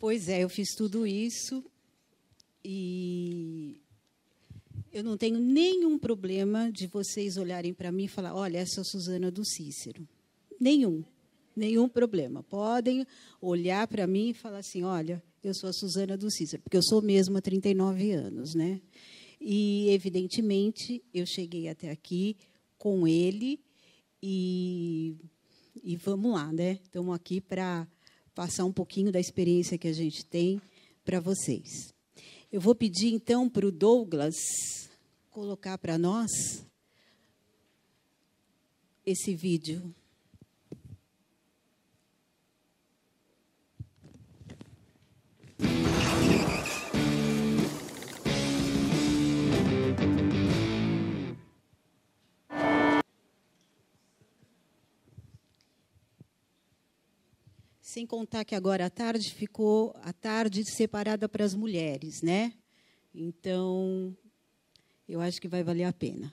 Pois é, eu fiz tudo isso e eu não tenho nenhum problema de vocês olharem para mim e falar, olha, essa é a Suzana do Cícero. Nenhum problema. Podem olhar para mim e falar assim, olha, eu sou a Suzana do Cícero, porque eu sou mesmo há 39 anos, né? E, evidentemente, eu cheguei até aqui com ele e vamos lá, né? Estamos aqui para passar um pouquinho da experiência que a gente tem para vocês. Eu vou pedir, então, para o Douglas colocar para nós esse vídeo. Sem contar que agora à tarde ficou a tarde separada para as mulheres, né? Então, eu acho que vai valer a pena.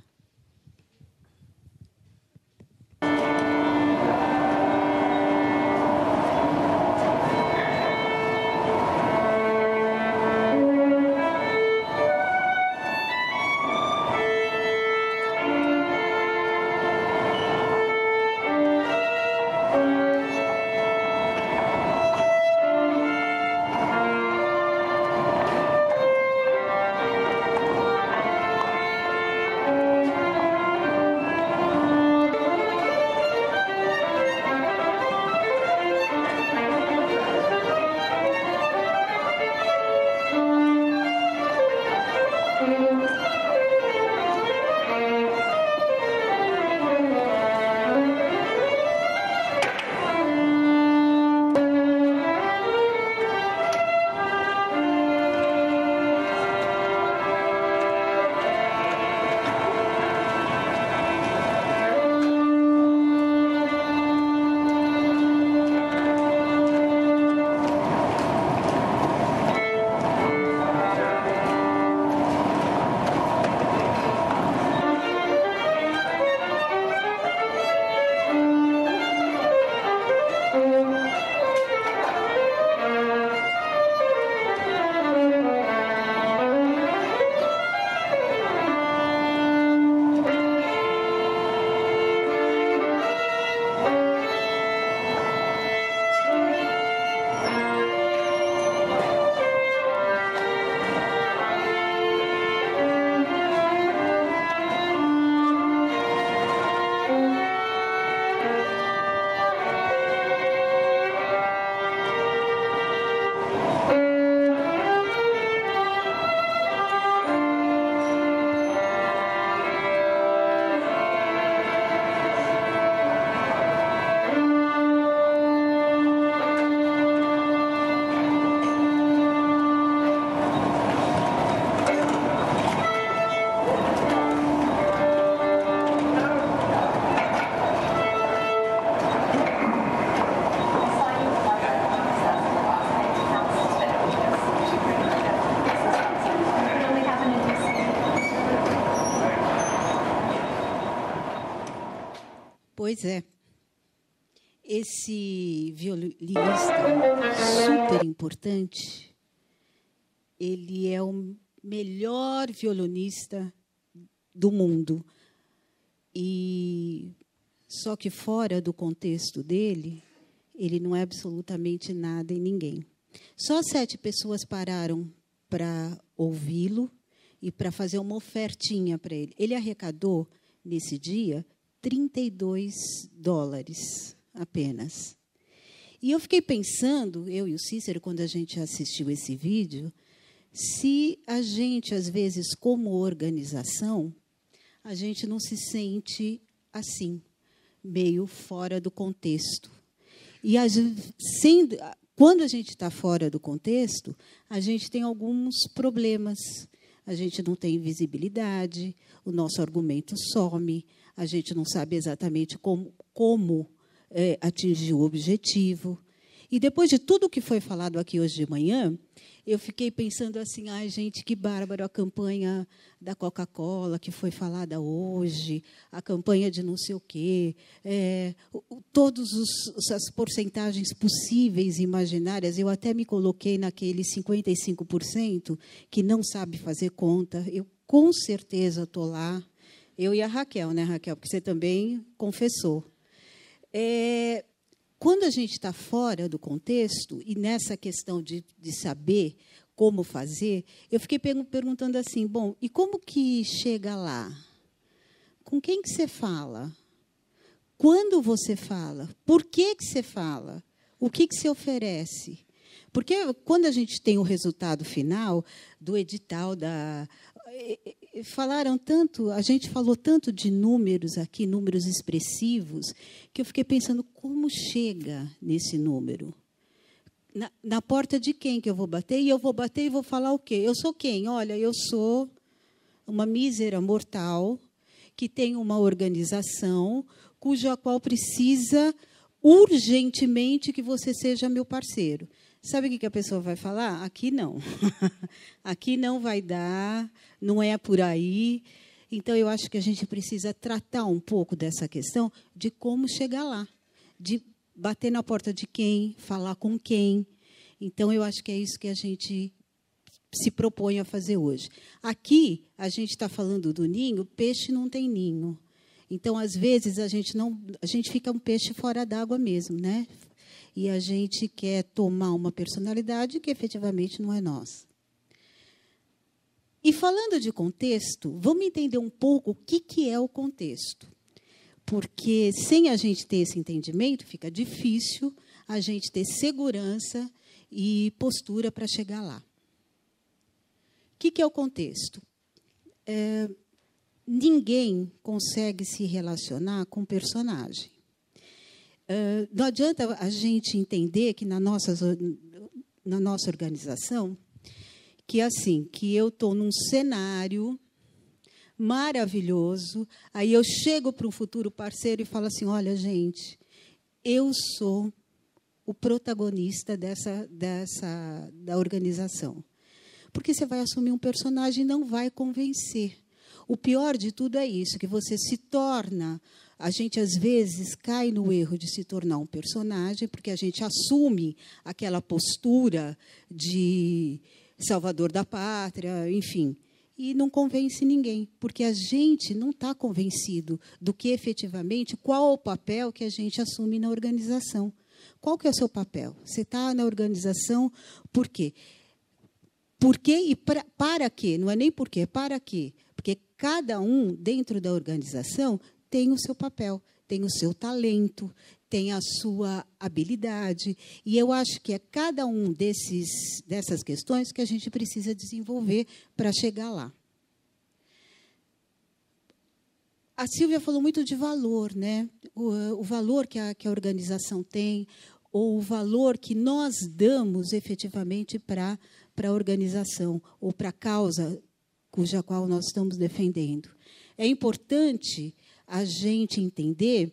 Pois é. Esse violinista super importante, ele é o melhor violonista do mundo. E só que fora do contexto dele, ele não é absolutamente nada e ninguém. Só 7 pessoas pararam para ouvi-lo e para fazer uma ofertinha para ele. Ele arrecadou, nesse dia, $32 apenas. E eu fiquei pensando, eu e o Cícero, quando a gente assistiu esse vídeo, se a gente, às vezes, como organização, a gente não se sente assim, meio fora do contexto. E quando a gente está fora do contexto, a gente tem alguns problemas. A gente não tem visibilidade, o nosso argumento some, a gente não sabe exatamente como atingir o objetivo. E depois de tudo que foi falado aqui hoje de manhã, eu fiquei pensando assim, ai, gente, que bárbaro a campanha da Coca-Cola que foi falada hoje, a campanha de não sei o quê, todas as porcentagens possíveis e imaginárias. Eu até me coloquei naqueles 55% que não sabe fazer conta. Eu, com certeza, estou lá. Eu e a Raquel, né, Raquel? Porque você também confessou. Quando a gente está fora do contexto, e nessa questão de saber como fazer, eu fiquei perguntando assim, bom, e como que chega lá? Com quem que você fala? Quando você fala? Por que você fala? O que você oferece? Porque quando a gente tem o resultado final do edital falaram tanto, a gente falou tanto de números aqui, números expressivos, que eu fiquei pensando como chega nesse número. Na porta de quem que eu vou bater? E eu vou bater e vou falar o quê? Eu sou quem? Olha, eu sou uma mísera mortal que tem uma organização cuja qual precisa urgentemente que você seja meu parceiro. Sabe o que a pessoa vai falar? Aqui não. Aqui não vai dar, não é por aí. Então, eu acho que a gente precisa tratar um pouco dessa questão de como chegar lá, de bater na porta de quem, falar com quem. Então, eu acho que é isso que a gente se propõe a fazer hoje. Aqui, a gente está falando do ninho, peixe não tem ninho. Então, às vezes, a gente fica um peixe fora d'água mesmo, né? E a gente quer tomar uma personalidade que efetivamente não é nossa. E falando de contexto, vamos entender um pouco o que é o contexto. Porque sem a gente ter esse entendimento, fica difícil a gente ter segurança e postura para chegar lá. O que é o contexto? Ninguém consegue se relacionar com personagem. Não adianta a gente entender que na nossa organização, que eu estou num cenário maravilhoso, aí eu chego para um futuro parceiro e falo assim, olha, gente, eu sou o protagonista da organização. Porque você vai assumir um personagem e não vai convencer. O pior de tudo é isso, que você se torna... A gente, às vezes, cai no erro de se tornar um personagem, porque a gente assume aquela postura de salvador da pátria, enfim, e não convence ninguém, porque a gente não está convencido do que, efetivamente, qual o papel que a gente assume na organização. Qual que é o seu papel? Você está na organização por quê? Por quê e para quê? Não é nem por quê, é para quê? Porque cada um, dentro da organização, tem o seu papel, tem o seu talento, tem a sua habilidade. E eu acho que é cada um dessas questões que a gente precisa desenvolver para chegar lá. A Silvia falou muito de valor, né? O valor que a organização tem, ou o valor que nós damos efetivamente para a organização, ou para a causa cuja qual nós estamos defendendo. É importante a gente entender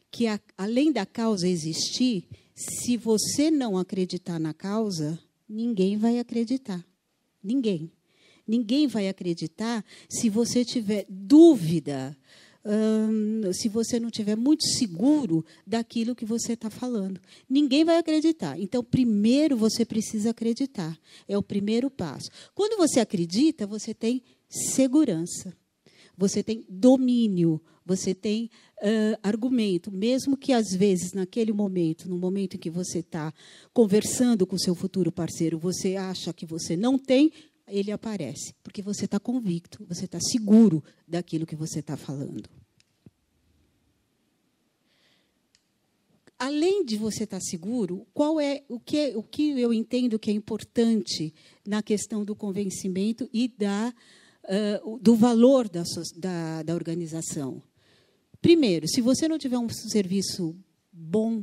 que, além da causa existir, se você não acreditar na causa, ninguém vai acreditar. Ninguém. Ninguém vai acreditar se você tiver dúvida, se você não estiver muito seguro daquilo que você está falando. Ninguém vai acreditar. Então, primeiro, você precisa acreditar. É o primeiro passo. Quando você acredita, você tem segurança. Você tem domínio, você tem argumento, mesmo que, às vezes, naquele momento, no momento em que você está conversando com o seu futuro parceiro, você acha que você não tem, ele aparece, porque você está convicto, você está seguro daquilo que você está falando. Além de você estar seguro, qual é o que eu entendo que é importante na questão do convencimento e do valor da organização? Primeiro, se você não tiver um serviço bom,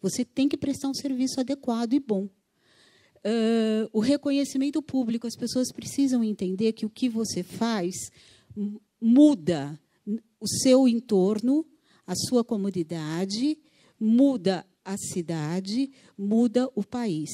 você tem que prestar um serviço adequado e bom. O reconhecimento público, as pessoas precisam entender que o que você faz muda o seu entorno, a sua comunidade, muda a cidade, muda o país.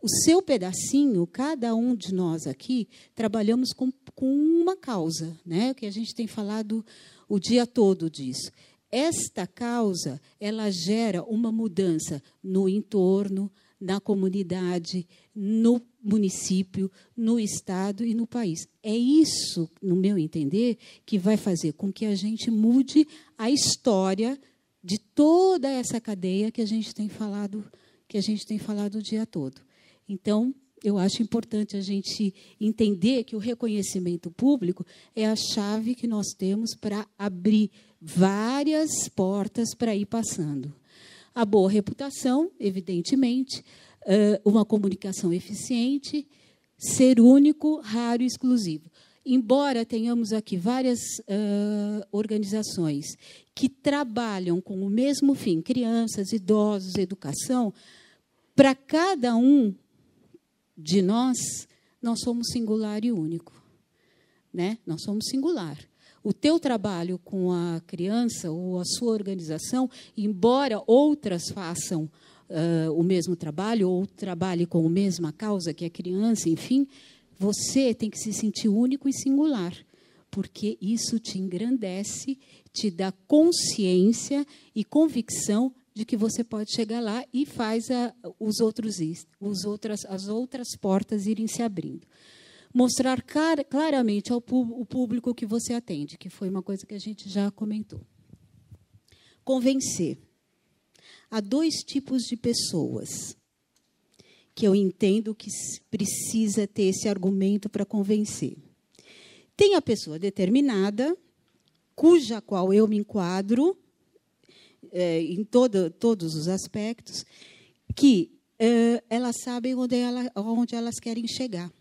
O seu pedacinho, cada um de nós aqui, trabalhamos com uma causa, né? Que a gente tem falado o dia todo disso. Esta causa, ela gera uma mudança no entorno, na comunidade, no município, no estado e no país. É isso, no meu entender, que vai fazer com que a gente mude a história de toda essa cadeia que a gente tem falado o dia todo. Então, eu acho importante a gente entender que o reconhecimento público é a chave que nós temos para abrir várias portas para ir passando. A boa reputação, evidentemente, uma comunicação eficiente, ser único, raro e exclusivo. Embora tenhamos aqui várias organizações que trabalham com o mesmo fim, crianças, idosos, educação, para cada um de nós somos singular e único, né? Nós somos singular. O teu trabalho com a criança ou a sua organização, embora outras façam o mesmo trabalho ou trabalhe com a mesma causa que a criança, enfim, você tem que se sentir único e singular, porque isso te engrandece, te dá consciência e convicção de que você pode chegar lá e faz as outras portas irem se abrindo. Mostrar claramente ao público que você atende, que foi uma coisa que a gente já comentou. Convencer. Há dois tipos de pessoas que eu entendo que precisa ter esse argumento para convencer. Tem a pessoa determinada, cuja qual eu me enquadro, em todos os aspectos, que elas sabem onde elas querem chegar.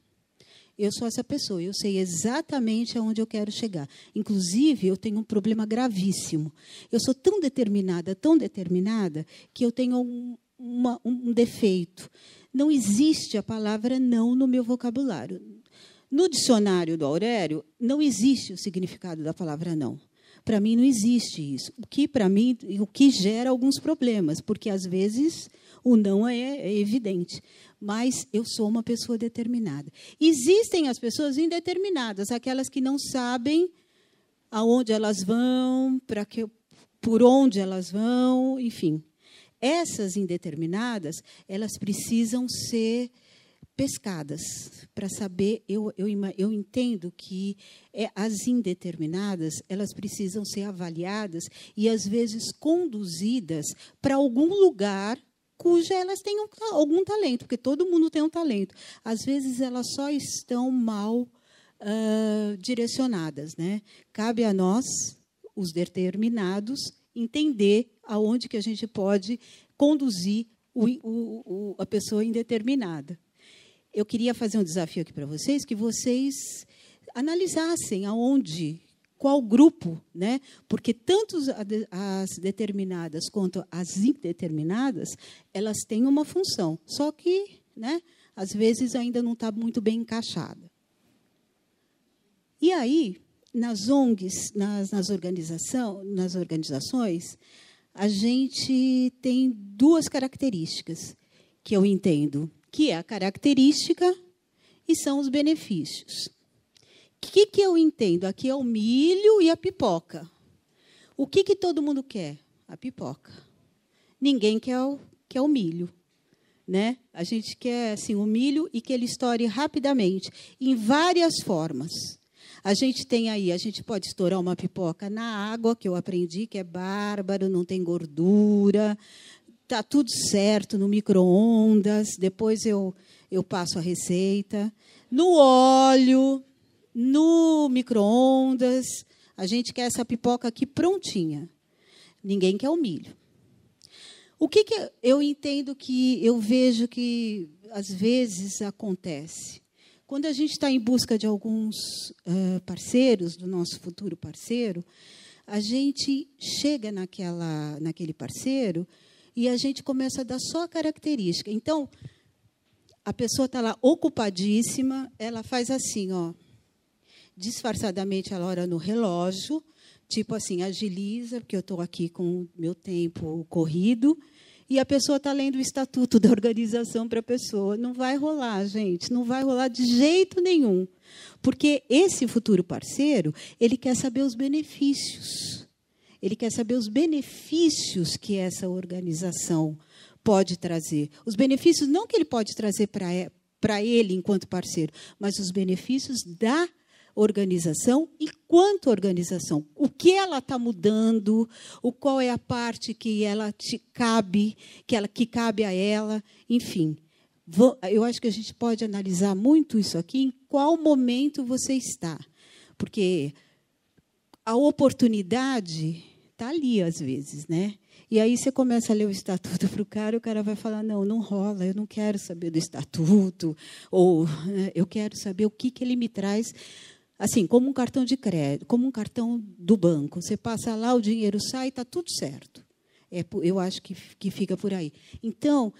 Eu sou essa pessoa, eu sei exatamente aonde eu quero chegar. Inclusive, eu tenho um problema gravíssimo. Eu sou tão determinada, que eu tenho um defeito. Não existe a palavra não no meu vocabulário. No dicionário do Aurélio, não existe o significado da palavra não. Para mim, não existe isso. O que gera alguns problemas, porque, às vezes, o não é evidente. Mas eu sou uma pessoa determinada. Existem as pessoas indeterminadas, aquelas que não sabem aonde elas vão, por onde elas vão, enfim. Essas indeterminadas, elas precisam ser pescadas para saber. Eu entendo que as indeterminadas, elas precisam ser avaliadas e, às vezes, conduzidas para algum lugar cuja elas tenham algum talento, porque todo mundo tem um talento. Às vezes, elas só estão mal direcionadas, né? Cabe a nós, os determinados, entender aonde que a gente pode conduzir a pessoa indeterminada. Eu queria fazer um desafio aqui para vocês, que vocês analisassem qual grupo, né? Porque tanto as determinadas quanto as indeterminadas, elas têm uma função, só que, né, às vezes, ainda não está muito bem encaixada. E aí, nas ONGs, nas organizações, a gente tem duas características que eu entendo, que é a característica e são os benefícios. O que eu entendo? Aqui é o milho e a pipoca. O que todo mundo quer? A pipoca. Ninguém quer o milho, né? A gente quer assim, o milho e que ele estoure rapidamente, em várias formas. A gente pode estourar uma pipoca na água, que eu aprendi que é bárbaro, não tem gordura, está tudo certo, no micro-ondas, depois eu passo a receita. No óleo, no micro-ondas, a gente quer essa pipoca aqui prontinha. Ninguém quer o milho. O que eu entendo que eu vejo que, às vezes, acontece? Quando a gente está em busca de alguns parceiros, do nosso futuro parceiro, a gente chega naquele parceiro e a gente começa a dar só a característica. Então, a pessoa está lá ocupadíssima, ela faz assim, ó, disfarçadamente, ela olha no relógio, tipo assim, agiliza, porque eu estou aqui com o meu tempo corrido, e a pessoa está lendo o estatuto da organização para a pessoa. Não vai rolar, gente, não vai rolar de jeito nenhum. Porque esse futuro parceiro, ele quer saber os benefícios. Ele quer saber os benefícios que essa organização pode trazer. Os benefícios não que ele pode trazer para ele enquanto parceiro, mas os benefícios da organização enquanto organização. O que ela está mudando, qual é a parte que ela te cabe, que cabe a ela, enfim. Eu acho que a gente pode analisar muito isso aqui, em qual momento você está. Porque a oportunidade está ali, às vezes, né? E aí você começa a ler o estatuto para o cara vai falar, não rola, eu não quero saber do estatuto, ou eu quero saber o que ele me traz, assim, como um cartão de crédito, como um cartão do banco. Você passa lá, o dinheiro sai, está tudo certo. Eu acho que fica por aí. Então,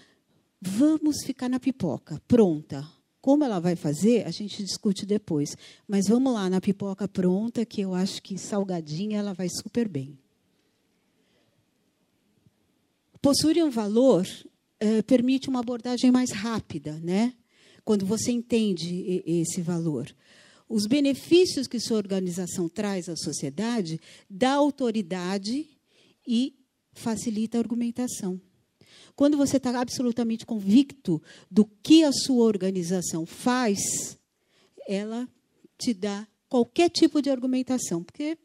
vamos ficar na pipoca, pronta. Como ela vai fazer, a gente discute depois. Mas vamos lá, na pipoca pronta, que eu acho que salgadinha ela vai super bem. Possuir um valor permite uma abordagem mais rápida, né? Quando você entende esse valor. Os benefícios que sua organização traz à sociedade dá autoridade e facilita a argumentação. Quando você está absolutamente convicto do que a sua organização faz, ela te dá qualquer tipo de argumentação, porque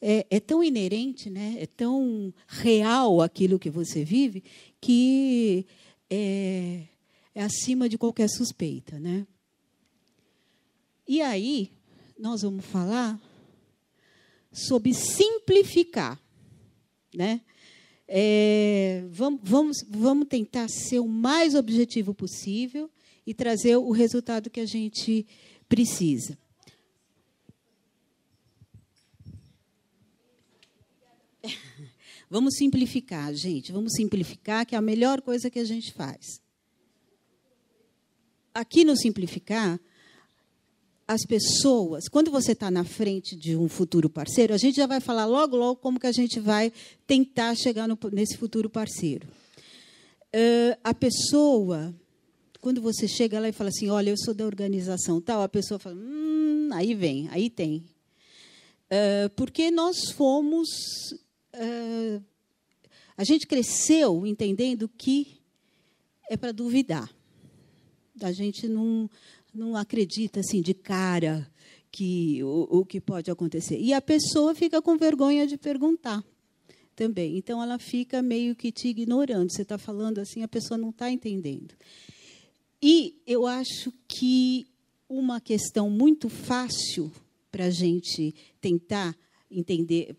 é tão inerente, né? É tão real aquilo que você vive, que é acima de qualquer suspeita, né? E aí, nós vamos falar sobre simplificar, né? Vamos tentar ser o mais objetivo possível e trazer o resultado que a gente precisa. Vamos simplificar, gente. Vamos simplificar, que é a melhor coisa que a gente faz. Aqui no simplificar, as pessoas, quando você está na frente de um futuro parceiro, a gente já vai falar logo como que a gente vai tentar chegar nesse futuro parceiro. A pessoa, quando você chega lá e fala assim, olha, eu sou da organização tal, a pessoa fala, aí vem, aí tem. Porque nós fomos... a gente cresceu entendendo que é para duvidar. A gente não acredita assim de cara que o que pode acontecer. E a pessoa fica com vergonha de perguntar também. Então, ela fica meio que te ignorando. Você está falando assim, a pessoa não está entendendo. E eu acho que uma questão muito fácil para a gente tentar entender,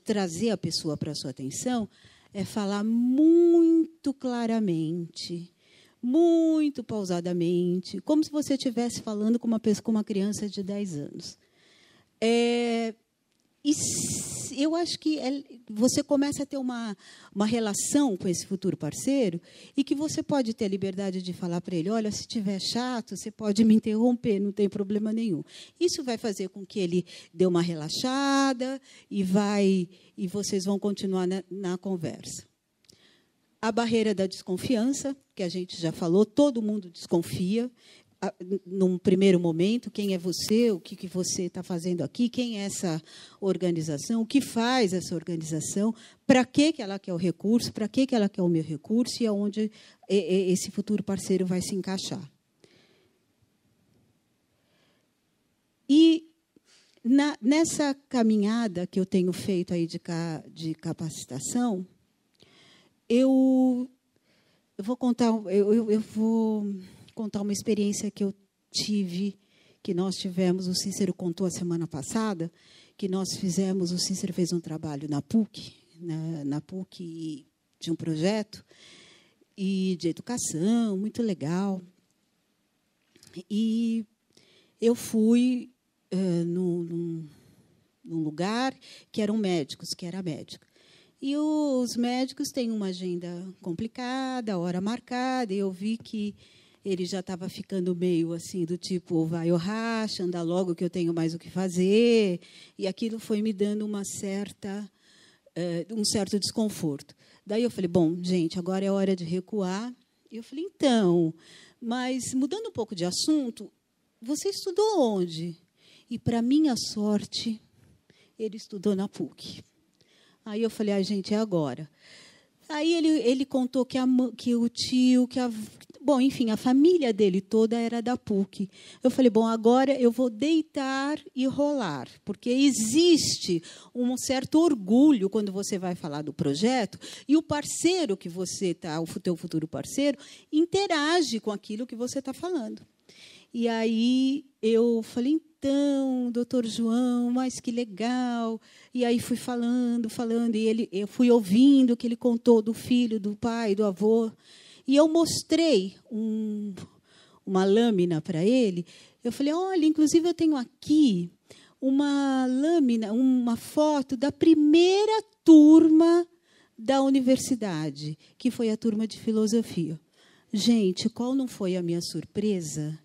trazer a pessoa para a sua atenção, é falar muito claramente, muito pausadamente, como se você estivesse falando com uma criança de 10 anos. Eu acho que você começa a ter uma relação com esse futuro parceiro e que você pode ter a liberdade de falar para ele, olha, se estiver chato, você pode me interromper, não tem problema nenhum. Isso vai fazer com que ele dê uma relaxada e vocês vão continuar na conversa. A barreira da desconfiança, que a gente já falou, todo mundo desconfia. Num primeiro momento, quem é você, o que você está fazendo aqui, quem é essa organização, o que faz essa organização, para que ela quer o recurso, para que ela quer o meu recurso e aonde esse futuro parceiro vai se encaixar. E nessa caminhada que eu tenho feito aí de capacitação, eu vou contar uma experiência que eu tive, que nós tivemos, o Cícero contou a semana passada, que nós fizemos, o Cícero fez um trabalho na PUC, na PUC de um projeto e de educação, muito legal. E eu fui num lugar que eram médicos, que era médico. E os médicos têm uma agenda complicada, hora marcada, e eu vi que ele já estava ficando meio assim, do tipo, vai ou racha, anda logo que eu tenho mais o que fazer. E aquilo foi me dando uma certa um certo desconforto. Daí eu falei, bom, gente, agora é hora de recuar. E eu falei, então, mas mudando um pouco de assunto, você estudou onde? E, para minha sorte, ele estudou na PUC. Aí eu falei, gente, é agora. Aí ele contou que o tio, bom, enfim, a família dele toda era da PUC. Eu falei, bom, agora eu vou deitar e rolar, porque existe um certo orgulho quando você vai falar do projeto e o parceiro que você está, o teu futuro parceiro, interage com aquilo que você está falando. E aí eu falei, então, doutor João, mas que legal. E aí fui falando, e eu fui ouvindo o que ele contou do filho, do pai, do avô. E eu mostrei uma lâmina para ele. Eu falei, olha, inclusive eu tenho aqui uma lâmina, uma foto da primeira turma da universidade, que foi a turma de filosofia. Gente, qual não foi a minha surpresa?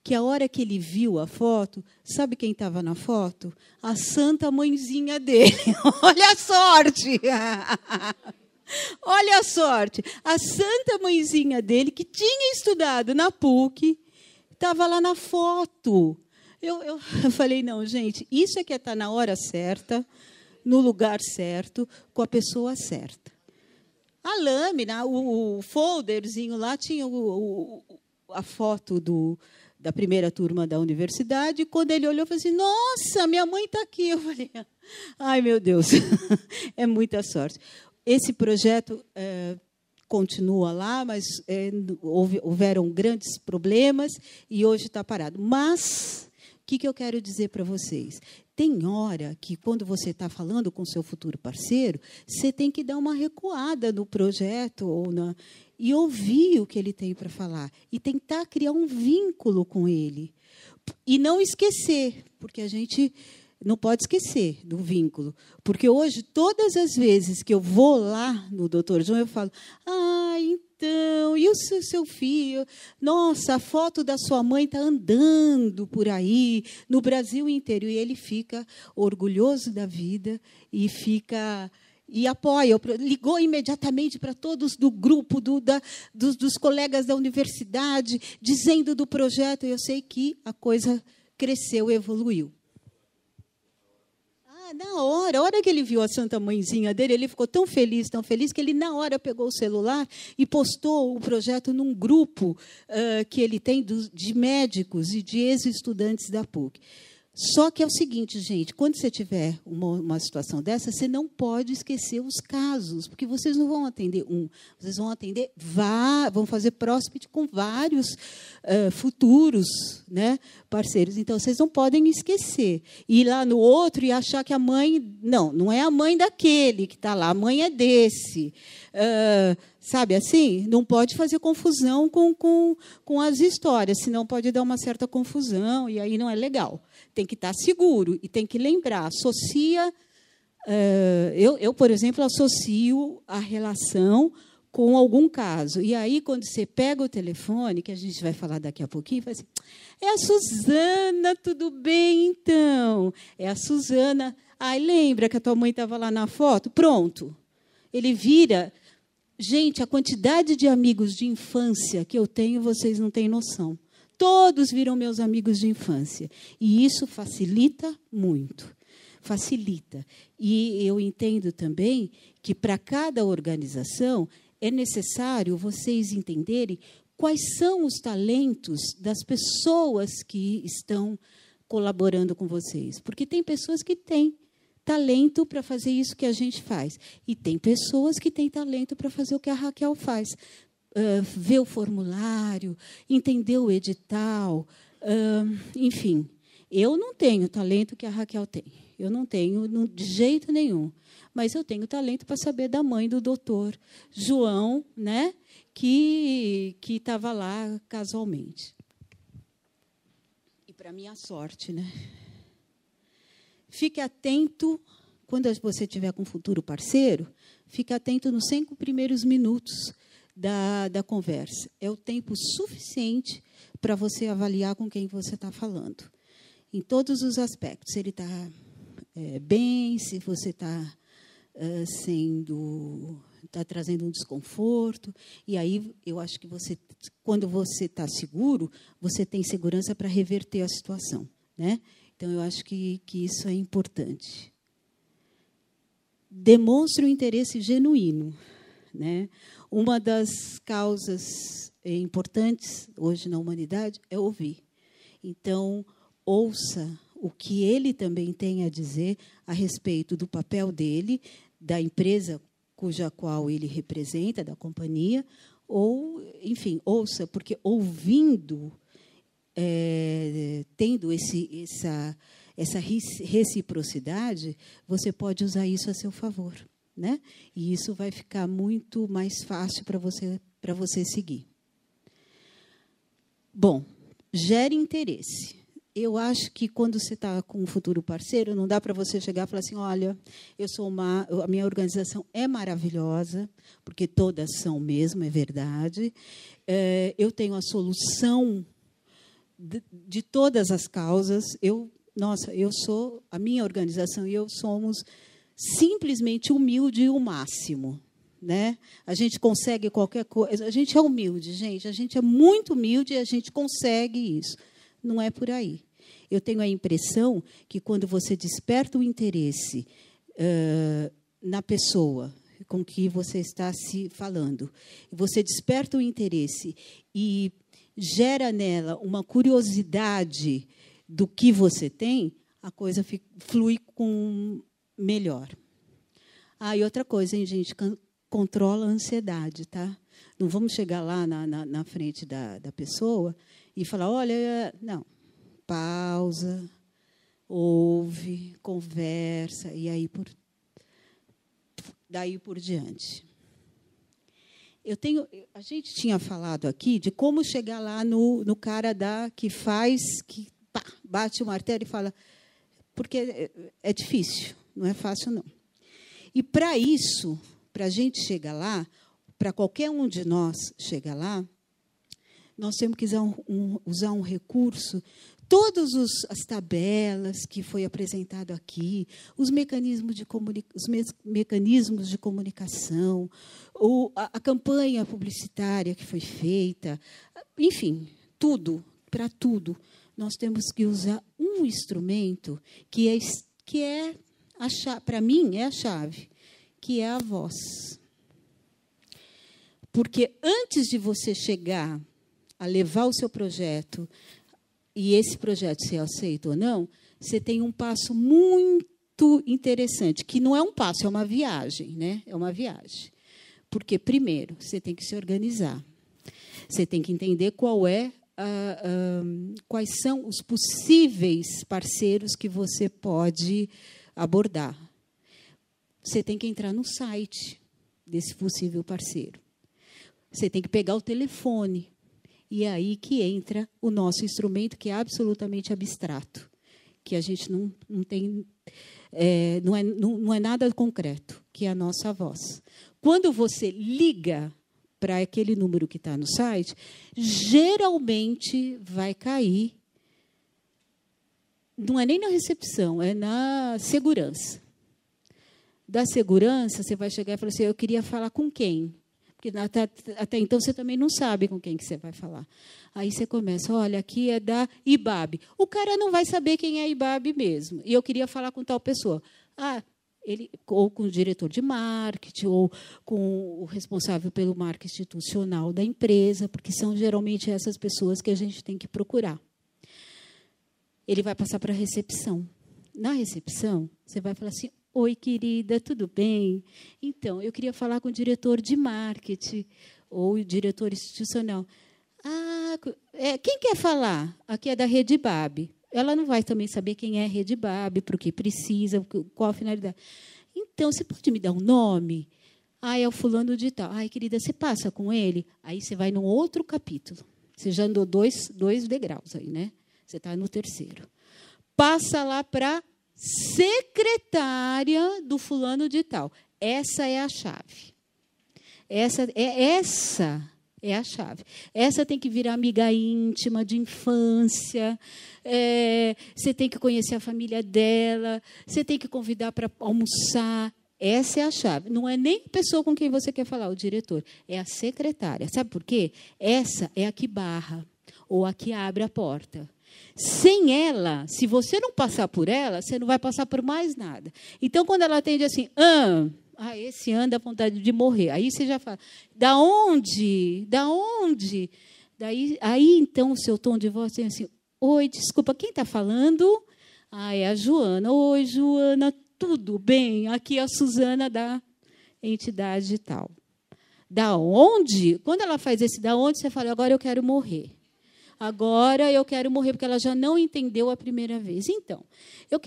Que a hora que ele viu a foto, sabe quem estava na foto? A santa mãezinha dele. Olha a sorte! Olha a sorte! A santa mãezinha dele, que tinha estudado na PUC, estava lá na foto. Eu falei, não, gente, isso é que está na hora certa, no lugar certo, com a pessoa certa. A lâmina, o folderzinho lá, tinha a foto da primeira turma da universidade, e quando ele olhou, falou assim, nossa, minha mãe está aqui. Eu falei, ai, meu Deus, é muita sorte. Esse projeto continua lá, mas houveram grandes problemas e hoje está parado. Mas, o que eu quero dizer para vocês? Tem hora que, quando você está falando com o seu futuro parceiro, você tem que dar uma recuada no projeto e ouvir o que ele tem para falar e tentar criar um vínculo com ele. E não esquecer, porque a gente não pode esquecer do vínculo. Porque hoje, todas as vezes que eu vou lá no Dr. João, eu falo, então, e o seu filho? Nossa, a foto da sua mãe está andando por aí, no Brasil inteiro. E ele fica orgulhoso da vida e fica... E apoia, ligou imediatamente para todos do grupo, dos colegas da universidade, dizendo do projeto. Eu sei que a coisa cresceu, evoluiu. Na hora que ele viu a santa mãezinha dele, ele ficou tão feliz, que ele, na hora, pegou o celular e postou o projeto num grupo que ele tem de médicos e de ex-estudantes da PUC. Só que é o seguinte, gente, quando você tiver uma situação dessa, você não pode esquecer os casos, porque vocês não vão atender vocês vão atender vão fazer prospect com vários futuros, né, parceiros. Então, vocês não podem esquecer. Ir lá no outro e achar que a mãe... Não é a mãe daquele que está lá, a mãe é desse. Sabe assim? Não pode fazer confusão com as histórias, senão pode dar uma certa confusão, e aí não é legal. Tem que estar seguro e tem que lembrar. Associa... eu, por exemplo, associo a relação com algum caso. E aí, quando você pega o telefone, que a gente vai falar daqui a pouquinho, fala assim, é a Suzana, tudo bem, então? É a Suzana. Lembra que a tua mãe estava lá na foto? Pronto. Ele vira... Gente, a quantidade de amigos de infância que eu tenho, vocês não têm noção. Todos viram meus amigos de infância. E isso facilita muito. Facilita. E eu entendo também que, para cada organização, é necessário vocês entenderem quais são os talentos das pessoas que estão colaborando com vocês. Porque tem pessoas que têm talento para fazer isso que a gente faz. E tem pessoas que têm talento para fazer o que a Raquel faz. Ver o formulário, entender o edital, enfim. Eu não tenho o talento que a Raquel tem. Eu não tenho de jeito nenhum. Mas eu tenho talento para saber da mãe do doutor João, né, que estava lá casualmente. E, para minha sorte, né? Fique atento, quando você estiver com um futuro parceiro, fique atento nos 5 primeiros minutos da conversa. É o tempo suficiente para você avaliar com quem você está falando. Em todos os aspectos. Se ele está bem, se você está está trazendo um desconforto. E aí eu acho que quando você está seguro, você tem segurança para reverter a situação, né? Então eu acho que isso é importante. Demonstre um interesse genuíno, né? Uma das causas importantes hoje na humanidade é ouvir. Então, ouça o que ele também tem a dizer a respeito do papel dele, da empresa cuja qual ele representa, da companhia, ou, enfim, ouça, porque ouvindo, tendo essa reciprocidade, você pode usar isso a seu favor, né? E isso vai ficar muito mais fácil para você seguir. Bom, gere interesse. Eu acho que quando você está com um futuro parceiro, não dá para você chegar e falar assim, olha, a minha organização é maravilhosa, porque todas são mesmo, é verdade. Eu tenho a solução de todas as causas. A minha organização e eu somos simplesmente humilde o máximo, né? A gente consegue qualquer coisa. A gente é humilde, gente. A gente é muito humilde e a gente consegue isso. Não é por aí. Eu tenho a impressão que, quando você desperta o interesse na pessoa com que você está se falando, você desperta o interesse e gera nela uma curiosidade do que você tem, a coisa flui melhor. E outra coisa, hein, gente? Controla a ansiedade, tá? Não vamos chegar lá na frente da pessoa e falar, olha, não, pausa, ouve, conversa, e daí por diante. A gente tinha falado aqui de como chegar lá no cara que bate o martelo e fala, porque é difícil, não é fácil, não. E, para isso, para a gente chegar lá, para qualquer um de nós chegar lá, nós temos que usar um recurso. Todas as tabelas que foi apresentado aqui, os mecanismos de comunicação, a campanha publicitária que foi feita, enfim, para tudo, nós temos que usar um instrumento que para mim, é a chave, que é a voz. Porque antes de você chegar a levar o seu projeto e esse projeto ser aceito ou não, você tem um passo muito interessante, que não é um passo, é uma viagem, né? É uma viagem. Porque, primeiro, você tem que se organizar. Você tem que entender quais são os possíveis parceiros que você pode abordar. Você tem que entrar no site desse possível parceiro. Você tem que pegar o telefone. E é aí que entra o nosso instrumento, que é absolutamente abstrato, que a gente não tem, não é nada concreto, que é a nossa voz. Quando você liga para aquele número que está no site, geralmente vai cair, não é nem na recepção, é na segurança. Da segurança, você vai chegar e falar assim, eu queria falar com quem? Porque até então você também não sabe com quem que você vai falar. Aí você começa, olha, aqui é da IBAB. O cara não vai saber quem é a IBAB mesmo. E eu queria falar com tal pessoa. Ou com o diretor de marketing, ou com o responsável pelo marketing institucional da empresa, porque são geralmente essas pessoas que a gente tem que procurar. Ele vai passar para a recepção. Na recepção, você vai falar assim, oi, querida, tudo bem? Então, eu queria falar com o diretor de marketing ou o diretor institucional. Quem quer falar? Aqui é da Rede IBAB. Ela não vai também saber quem é a Rede IBAB, para o que precisa, qual a finalidade. Então, você pode me dar um nome? É o fulano de tal. Querida, você passa com ele? Aí você vai num outro capítulo. Você já andou dois degraus aí, né? Você está no terceiro. Passa lá para secretária do fulano de tal. Essa é a chave. Essa é a chave. Essa tem que virar amiga íntima, de infância. Você tem que conhecer a família dela. Você tem que convidar para almoçar. Essa é a chave. Não é nem a pessoa com quem você quer falar, o diretor, é a secretária. Sabe por quê? Essa é a que barra ou a que abre a porta. Sem ela, se você não passar por ela, você não vai passar por mais nada. Então, quando ela atende assim, esse dá vontade de morrer. Aí você já fala, da onde? Da onde? Aí, então, o seu tom de voz tem assim, oi, desculpa, quem está falando? É a Joana. Oi, Joana, tudo bem? Aqui é a Suzana da entidade tal. Da onde? Quando ela faz esse da onde, você fala, agora eu quero morrer. Agora eu quero morrer, porque ela já não entendeu a primeira vez. Então, eu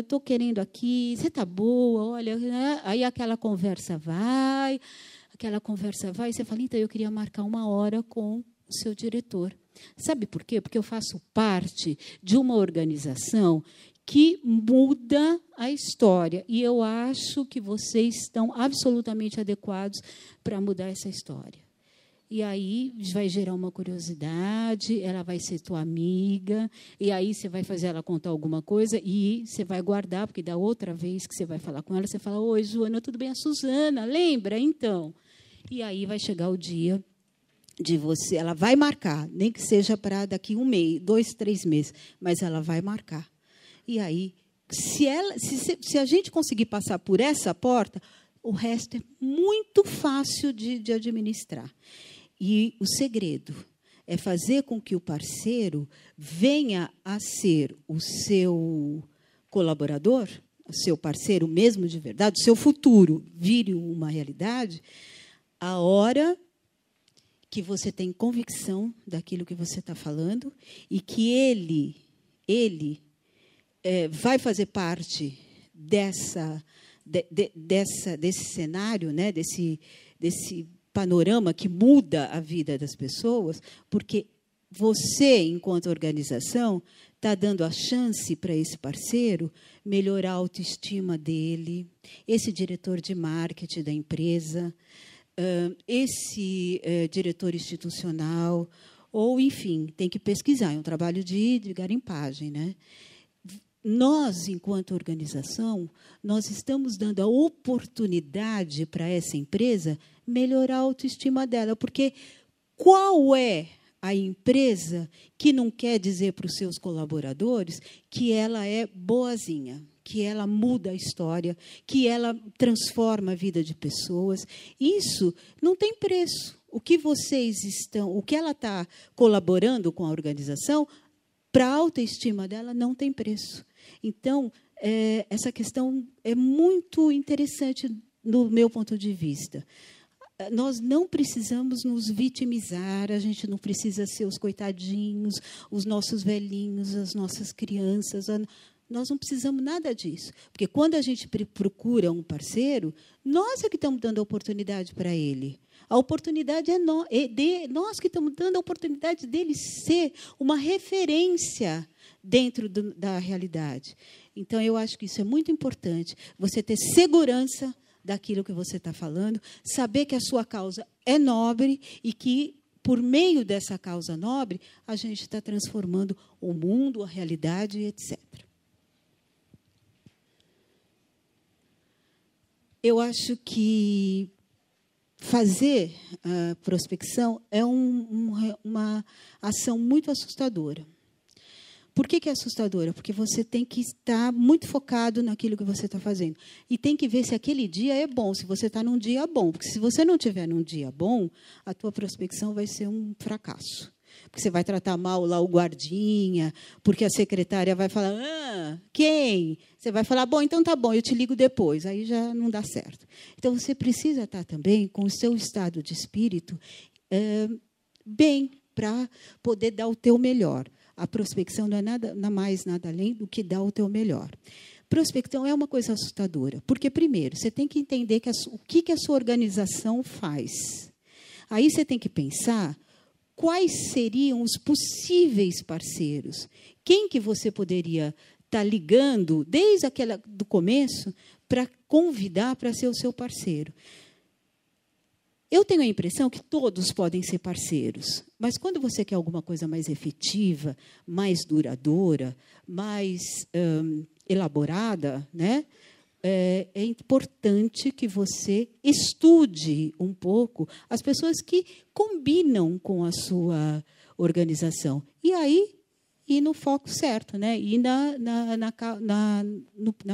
estou querendo aqui, você está boa, olha, né? Aí aquela conversa vai, e você fala, então, eu queria marcar uma hora com o seu diretor. Sabe por quê? Porque eu faço parte de uma organização que muda a história. E eu acho que vocês estão absolutamente adequados para mudar essa história. E aí vai gerar uma curiosidade, ela vai ser tua amiga, e aí você vai fazer ela contar alguma coisa e você vai guardar, porque da outra vez que você vai falar com ela, você fala, oi, Joana, tudo bem? A Suzana, lembra? Então. E aí vai chegar o dia de você, ela vai marcar, nem que seja para daqui 1 mês, 2, 3 meses, mas ela vai marcar. E aí, se a gente conseguir passar por essa porta, o resto é muito fácil de administrar. E o segredo é fazer com que o parceiro venha a ser o seu colaborador, o seu parceiro mesmo de verdade, o seu futuro vire uma realidade, a hora que você tem convicção daquilo que você está falando e que ele vai fazer parte desse cenário, né, desse panorama que muda a vida das pessoas, porque você, enquanto organização, está dando a chance para esse parceiro melhorar a autoestima dele, esse diretor de marketing da empresa, esse diretor institucional, ou, enfim, tem que pesquisar, é um trabalho de garimpagem, né? Nós, enquanto organização, nós estamos dando a oportunidade para essa empresa melhorar a autoestima dela, porque qual é a empresa que não quer dizer para os seus colaboradores que ela é boazinha, que ela muda a história, que ela transforma a vida de pessoas? Isso não tem preço. O que ela está colaborando com a organização, para a autoestima dela, não tem preço. Então, essa questão é muito interessante do meu ponto de vista. Nós não precisamos nos vitimizar, a gente não precisa ser os coitadinhos, os nossos velhinhos, as nossas crianças. Nós não precisamos nada disso. Porque, quando a gente procura um parceiro, nós é que estamos dando a oportunidade para ele. A oportunidade é nós que estamos dando a oportunidade dele ser uma referência dentro da realidade. Então, eu acho que isso é muito importante, você ter segurança daquilo que você está falando, saber que a sua causa é nobre e que, por meio dessa causa nobre, a gente está transformando o mundo, a realidade, etc. Eu acho que fazer a prospecção é uma ação muito assustadora. Por que é assustadora? Porque você tem que estar muito focado naquilo que você está fazendo. E tem que ver se aquele dia é bom, se você está num dia bom. Porque, se você não estiver num dia bom, a tua prospecção vai ser um fracasso. Porque você vai tratar mal lá o guardinha, porque a secretária vai falar, quem? Você vai falar, bom, então tá bom, eu te ligo depois. Aí já não dá certo. Então, você precisa estar também com o seu estado de espírito bem, para poder dar o teu melhor. A prospecção não é nada mais, nada além do que dar o teu melhor. Prospecção é uma coisa assustadora, porque, primeiro, você tem que entender o que a sua organização faz. Aí você tem que pensar quais seriam os possíveis parceiros. Quem que você poderia estar ligando, desde do começo, para convidar para ser o seu parceiro? Eu tenho a impressão que todos podem ser parceiros, mas quando você quer alguma coisa mais efetiva, mais duradoura, mais elaborada, né? é importante que você estude um pouco as pessoas que combinam com a sua organização. E aí, ir no foco certo, né? Ir na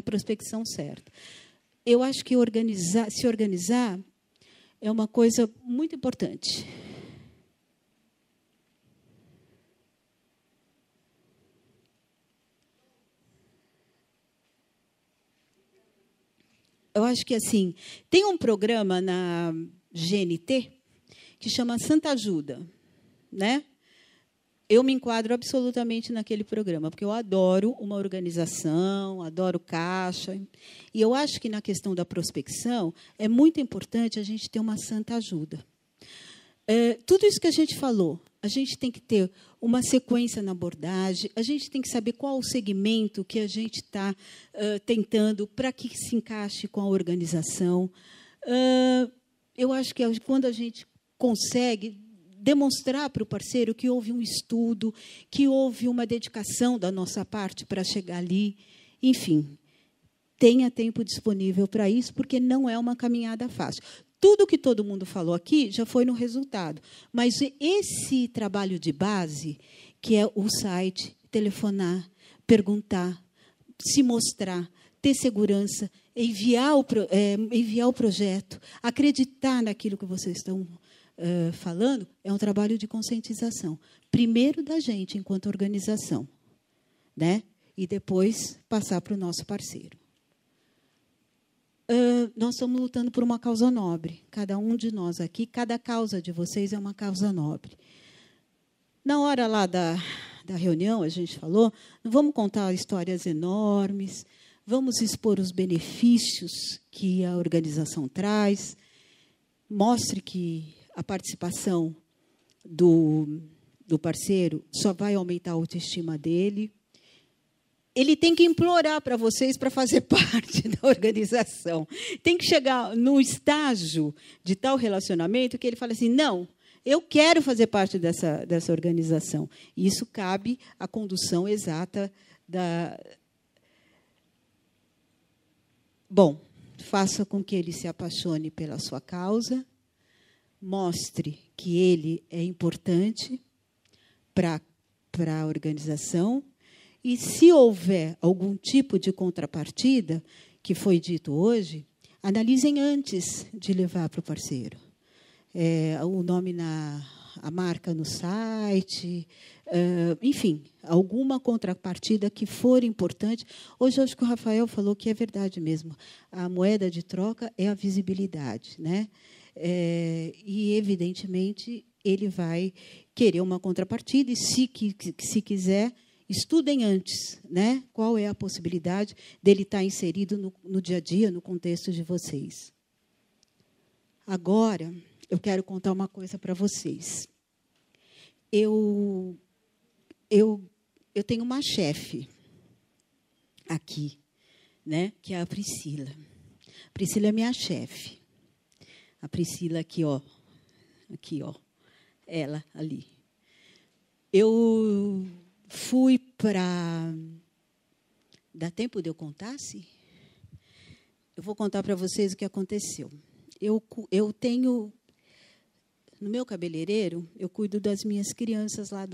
prospecção certa. Eu acho que se organizar é uma coisa muito importante. Eu acho que, assim, tem um programa na GNT que chama Santa Ajuda, né? Eu me enquadro absolutamente naquele programa, porque eu adoro uma organização, adoro caixa. E eu acho que, na questão da prospecção, é muito importante a gente ter uma santa ajuda. Tudo isso que a gente falou, a gente tem que ter uma sequência na abordagem, a gente tem que saber qual o segmento que a gente está tentando para que se encaixe com a organização. Eu acho que quando a gente consegue demonstrar para o parceiro que houve um estudo, que houve uma dedicação da nossa parte para chegar ali, enfim, tenha tempo disponível para isso, porque não é uma caminhada fácil. Tudo que todo mundo falou aqui já foi no resultado, mas esse trabalho de base, que é o site, telefonar, perguntar, se mostrar, ter segurança, enviar o projeto, acreditar naquilo que vocês estão falando, é um trabalho de conscientização. Primeiro da gente, enquanto organização, né? E depois passar para o nosso parceiro. Nós estamos lutando por uma causa nobre. Cada um de nós aqui, cada causa de vocês é uma causa nobre. Na hora lá da reunião, a gente falou, não vamos contar histórias enormes, vamos expor os benefícios que a organização traz, mostre que a participação do parceiro só vai aumentar a autoestima dele. Ele tem que implorar para vocês para fazer parte da organização. Tem que chegar num estágio de tal relacionamento que ele fala assim, não, eu quero fazer parte dessa organização. E isso cabe à condução exata da... Bom, faça com que ele se apaixone pela sua causa, mostre que ele é importante para a organização e, se houver algum tipo de contrapartida, que foi dito hoje, analisem antes de levar para o parceiro. O nome a marca no site, enfim, alguma contrapartida que for importante. Hoje, acho que o Rafael falou que é verdade mesmo. A moeda de troca é a visibilidade, né? E, evidentemente, ele vai querer uma contrapartida, e, se quiser, estudem antes, né? Qual é a possibilidade dele estar inserido no dia a dia, no contexto de vocês. Agora, eu quero contar uma coisa para vocês. Eu tenho uma chefe aqui, né? Que é a Priscila. A Priscila é minha chefe. A Priscila aqui, ó. Aqui, ó. Ela ali. Eu fui para... Dá tempo de eu contar, sim? Eu vou contar para vocês o que aconteceu. Eu tenho... No meu cabeleireiro, eu cuido das minhas crianças lá,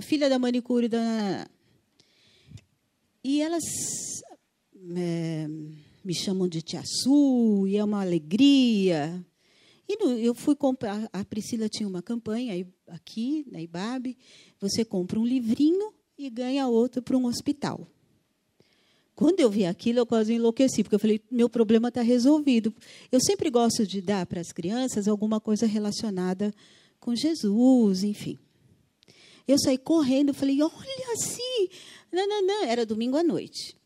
filha da manicure da... E elas... me chamam de Tia Su, e é uma alegria. E eu fui comprar, a Priscila tinha uma campanha aqui, na IBAB, você compra um livrinho e ganha outro para um hospital. Quando eu vi aquilo, eu quase enlouqueci, porque eu falei, meu problema está resolvido. Eu sempre gosto de dar para as crianças alguma coisa relacionada com Jesus, enfim. Eu saí correndo, falei, olha assim, não, era domingo à noite.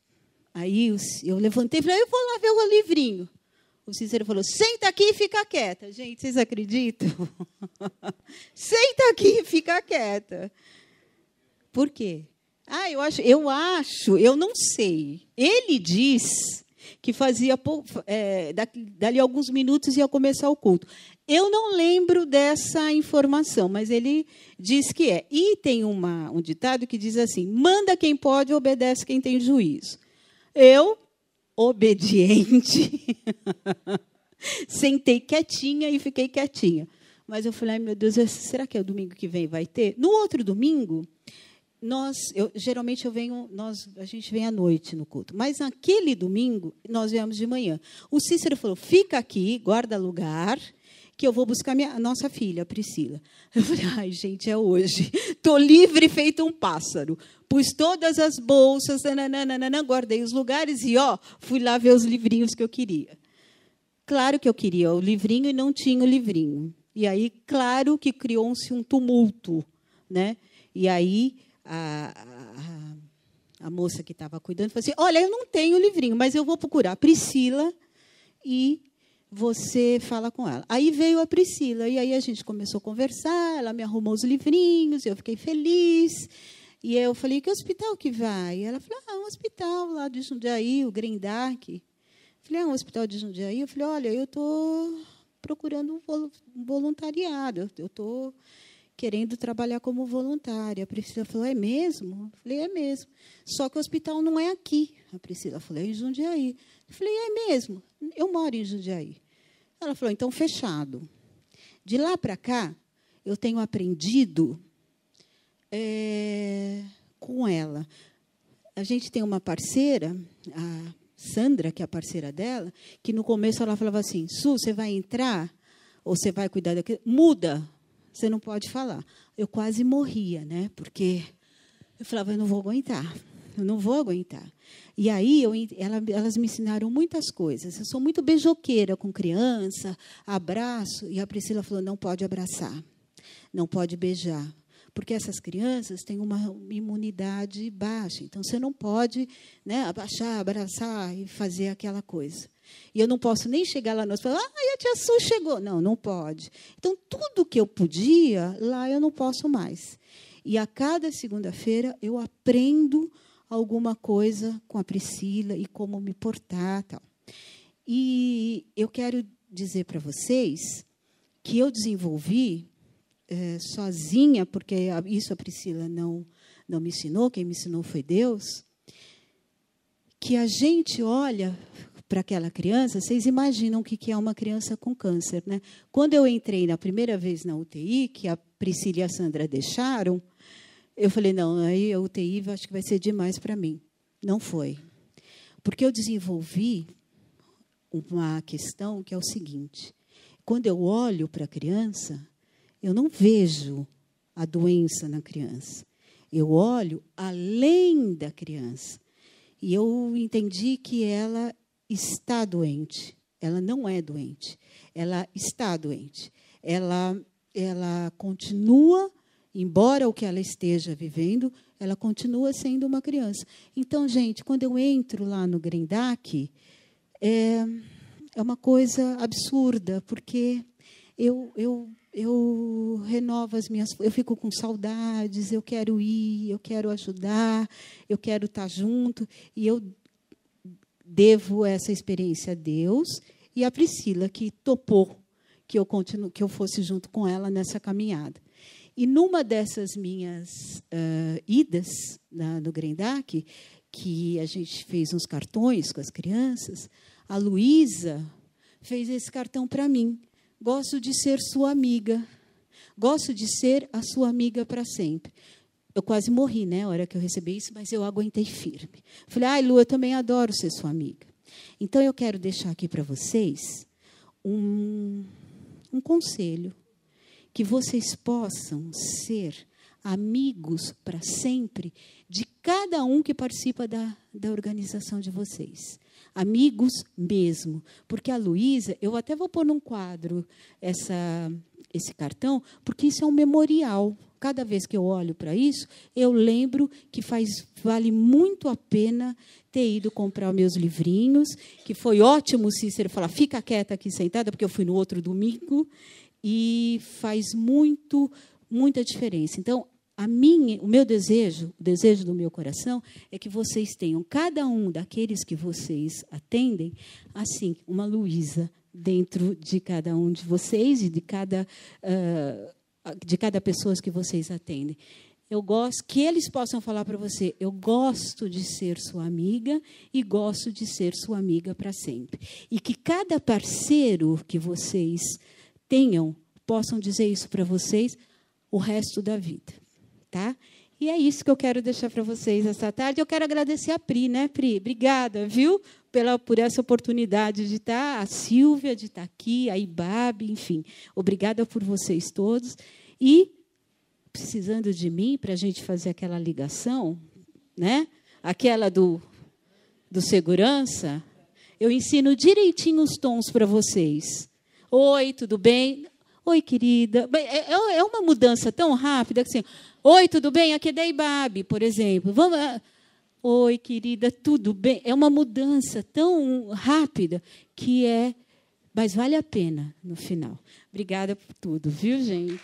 Aí eu levantei e falei, eu vou lá ver o livrinho. O Cícero falou, senta aqui e fica quieta. Gente, vocês acreditam? Senta aqui e fica quieta. Por quê? Eu não sei. Ele diz que fazia dali a alguns minutos ia começar o culto. Eu não lembro dessa informação, mas ele diz que é. E tem um ditado que diz assim, manda quem pode, obedece quem tem juízo. Eu obediente. Sentei quietinha e fiquei quietinha. Mas eu falei, ai, meu Deus, será que é o domingo que vem vai ter? No outro domingo, geralmente a gente vem à noite no culto. Mas naquele domingo, nós viemos de manhã. O Cícero falou, fica aqui, guarda lugar, que eu vou buscar a nossa filha, a Priscila. Eu falei, ai, gente, é hoje. Estou livre feito um pássaro. Pus todas as bolsas, guardei os lugares e fui lá ver os livrinhos que eu queria. Claro que eu queria o livrinho e não tinha o livrinho. E aí, claro que criou-se um tumulto, né? E aí, a moça que estava cuidando falou assim, olha, eu não tenho o livrinho, mas eu vou procurar a Priscila e você fala com ela. Aí veio a Priscila, e aí a gente começou a conversar, ela me arrumou os livrinhos, eu fiquei feliz. E eu falei, que hospital que vai? Ela falou, um hospital lá de Jundiaí, o Grendac. Falei, um hospital de Jundiaí? Eu falei, olha, eu estou procurando um voluntariado, eu estou querendo trabalhar como voluntária. A Priscila falou, é mesmo? Eu falei, é mesmo. Só que o hospital não é aqui. A Priscila falou, é em Jundiaí. Eu falei, é mesmo? Eu moro em Jundiaí. Ela falou, então, fechado. De lá para cá, eu tenho aprendido com ela. A gente tem uma parceira, a Sandra, que é a parceira dela, que no começo ela falava assim, Su, você vai entrar ou você vai cuidar daquilo? Muda, você não pode falar. Eu quase morria, né? Porque eu falava, eu não vou aguentar. E aí, elas me ensinaram muitas coisas. Eu sou muito beijoqueira com criança, abraço. E a Priscila falou, não pode abraçar, não pode beijar. Porque essas crianças têm uma imunidade baixa. Então, você não pode, né, abraçar e fazer aquela coisa. E eu não posso nem chegar lá no hospital, a tia Su chegou. Não, não pode. Então, tudo que eu podia, lá eu não posso mais. E a cada segunda-feira eu aprendo alguma coisa com a Priscila e como me portar. Tal. E eu quero dizer para vocês que eu desenvolvi sozinha, porque isso a Priscila não me ensinou, quem me ensinou foi Deus, que a gente olha para aquela criança, vocês imaginam o que é uma criança com câncer, né? Quando eu entrei na primeira vez na UTI, que a Priscila e a Sandra deixaram, eu falei, não, aí a UTI acho que vai ser demais para mim. Não foi. Porque eu desenvolvi uma questão que é o seguinte, quando eu olho para a criança, eu não vejo a doença na criança. Eu olho além da criança. E eu entendi que ela está doente. Ela não é doente. Ela está doente. Ela continua, embora o que ela esteja vivendo, ela continua sendo uma criança. Então, gente, quando eu entro lá no Grendac, é uma coisa absurda, porque eu renovo as minhas... Eu fico com saudades, eu quero ir, eu quero ajudar, eu quero estar junto. E eu devo essa experiência a Deus e a Priscila, que topou que eu fosse junto com ela nessa caminhada. E, numa dessas minhas idas no Grendac, que a gente fez uns cartões com as crianças, a Luísa fez esse cartão para mim. Gosto de ser sua amiga. Gosto de ser a sua amiga para sempre. Eu quase morri, né, na hora que eu recebi isso, mas eu aguentei firme. Falei, Lu, eu também adoro ser sua amiga. Então, eu quero deixar aqui para vocês um conselho, que vocês possam ser amigos para sempre de cada um que participa da organização de vocês. Amigos mesmo. Porque a Luísa, eu até vou pôr num quadro esse cartão, porque isso é um memorial. Cada vez que eu olho para isso, eu lembro que vale muito a pena ter ido comprar meus livrinhos, que foi ótimo o Cícero falar, fica quieta aqui sentada, porque eu fui no outro domingo, e faz muita diferença. Então, o meu desejo, o desejo do meu coração, é que vocês tenham, cada um daqueles que vocês atendem, assim, uma Luísa dentro de cada um de vocês e de cada pessoa que vocês atendem. Eu gosto que eles possam falar para você, eu gosto de ser sua amiga e gosto de ser sua amiga para sempre. E que cada parceiro que vocês tenham possam dizer isso para vocês o resto da vida, tá? E é isso que eu quero deixar para vocês essa tarde. Eu quero agradecer a Pri, né, Pri? Obrigada, viu? Por essa oportunidade de estar, a Silvia de estar aqui, a Ibabe, enfim. Obrigada por vocês todos. E, precisando de mim, para a gente fazer aquela ligação, né? Aquela do segurança, eu ensino direitinho os tons para vocês. Oi, tudo bem? Oi, querida. É uma mudança tão rápida que assim, oi, tudo bem? Aqui é da Ibabe, por exemplo. Vamos. Oi, querida, tudo bem? É uma mudança tão rápida que mas vale a pena no final. Obrigada por tudo, viu, gente?